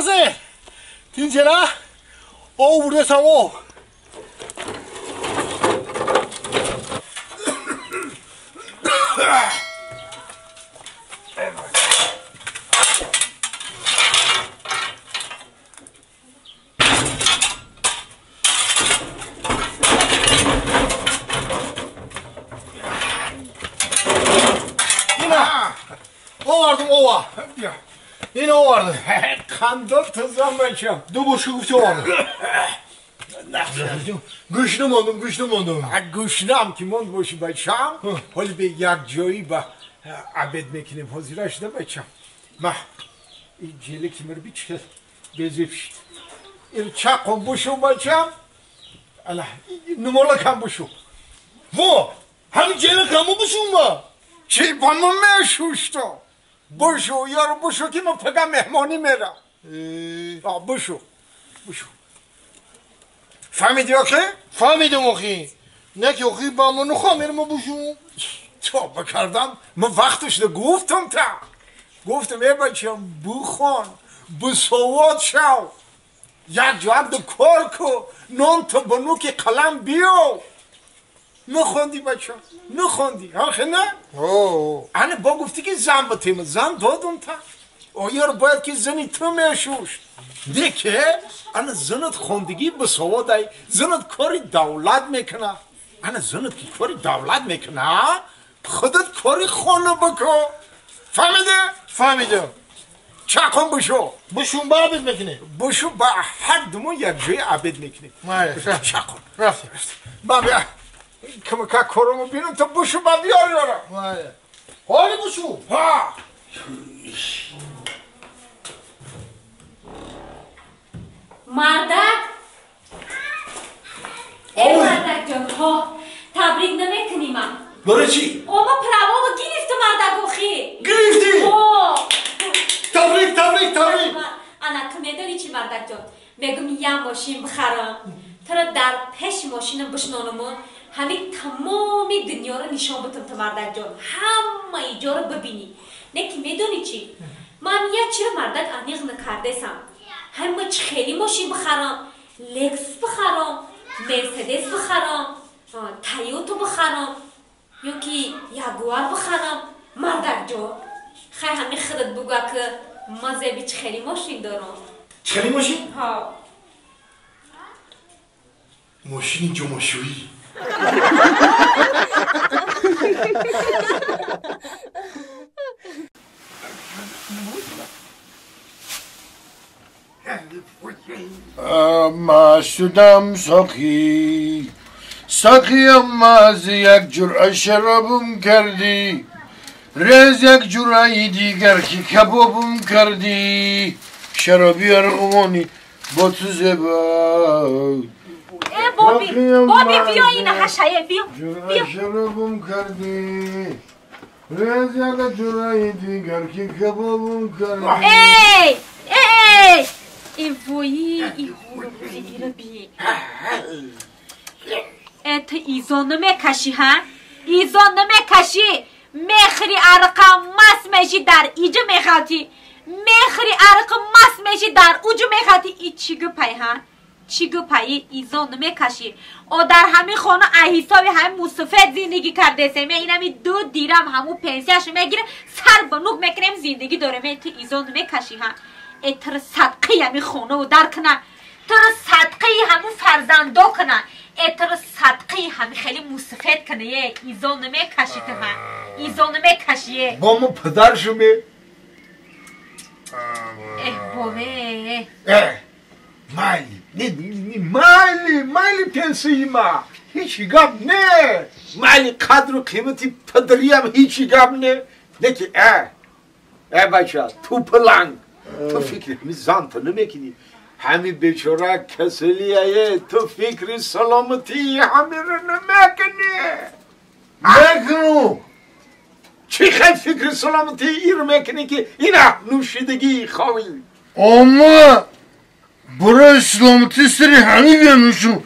مازه تینجه نه او برده سمو vardım ova. Yine o vardı. Kandı tızam bacım. Dur bu şu güçlü vardı. Güçlü mü oldum, güçlü mü oldum? Güçlüm ki mond boşu bacım. Holi bir yak joyi ba. Abed mekinim hazıraş da bacım. Mah. İceli kimir biçker. Bezip. İlçakon boşu bacım. Allah. Numaralı kan boşu. Bu. Hani celi kamu boşun mu? Çi bana meşuştu. Boşu, yarı boşu ki mi pega mehmani mera. Boşu. Boşu. فهمیدی آخه؟ فهمیدم آخه نه که آخه با ما نخواهم بوشون تو بکردم من وقتش ده گفتم تا گفتم ای بچم بخون بسواد شو یک جواب ده کار کو نون تو بنو که قلم بیو نخوندی بچم نخوندی آخه نه؟ انا با گفتی که زن بتیم زن دادم تا آیا باید که زنی تو میشوش دیگه انا زنت خوندگی به سوادای زنت کاری دولت میکنه انا زنت که کاری دولت میکنه خودت کاری خانه بکن فهمیده؟ فهمیدم چه کن بشو؟ بشون با عبد میکنه بشو با هر دمو یک جای عبد میکنه چه کن؟ رفتی با بیا که کارمو بینم تو بشو با بیار یارم حالی بشو ها مردک ای مردک جان ها تبریک نمیکنی من برای چی؟ اما پروامو گرفت مردک آخی گرفتی؟ تبریک انا تو میدونی چی مردک جان میگم یه ماشین بخرم ترا در پیش ماشینم بشنانم همین تمامی دنیا رو نشان بدم تو مردک جان همه ایجا رو ببینی نه که میدونی چی من یه چی رو مردک انیق نکردسم همه چی خیلی ماشین بخرم لکس بخرم مرسدس بخرم تایوتو بخرم یا که یاگوار بخرم مردک جان خیلی همه خودت بگو که مازه بیچ خیلی ماشین دارم خیلی ماشین؟ ها ماشین جمعشویی معشودم ساقی ساقیم از یک جرعه شرابم کردی ریز یک جرعه دیگر که کبابم کردی شرابی ارغوانی با تو زباد بابی بیا این حشایه بیا جرعه شرابم کردی ریز یک جرعه دیگر که کبابم کردی ای این وایی این هورو بگیره بی انت ایزان نمیکشی ها؟ ایزان نمیکشی میخری عرقا مس میشی در ایجا میخواتی میخری عرقا مس میشی در اوجا میخواتی ای چی گو پای ها؟ چی گو پایی ایزان نمیکشی او در همین خانه احیسابی همین مصفت زندگی کرده سه من اینمی 2 دیرم همون پنسیش میگیره سر بنوک میکنیم زندگی داره من تو ایزان نمیکشی ها تر صدقه همی خونه و در کنه تر صدقه همون فرزندو کنه تر صدقه همی خیلی مصفت کنه یه ایزان نمی کشی تو هم ایزان نمی کشی با ما پدر شمی بابه مالی پنسی ما هیچی گم نه مالی قدر و قیمتی پدری هم هیچی گم نه که بچه تو پلنگ تو فکر همی زن تو نمیکنی همی بیچاره کسلیه تو فکر سلامتی همی رو نمیکنی نکنو چی خیلی فکر سلامتی این رو میکنی که اینا نوشیدگی خواهی اما برای سلامتی سری همی بینوشون